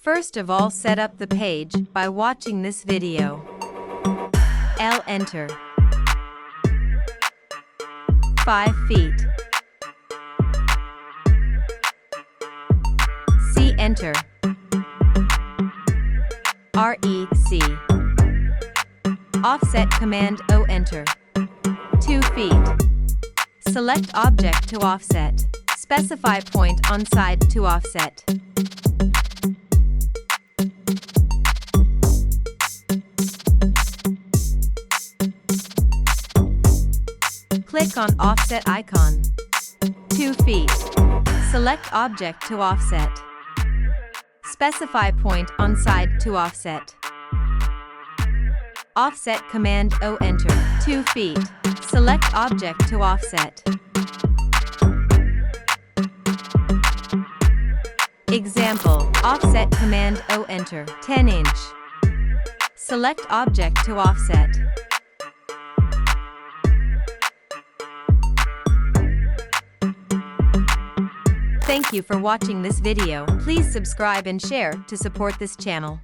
First of all, set up the page by watching this video. L enter. 5 feet. C enter. REC. Offset command O enter. 2 feet. Select object to offset. Specify point on side to offset. Click on offset icon. 2 feet. Select object to offset. Specify point on side to offset. Offset command O enter. 2 feet. Select object to offset. Example, offset command O enter. 10 inch. Select object to offset. Thank you for watching this video. Please subscribe and share to support this channel.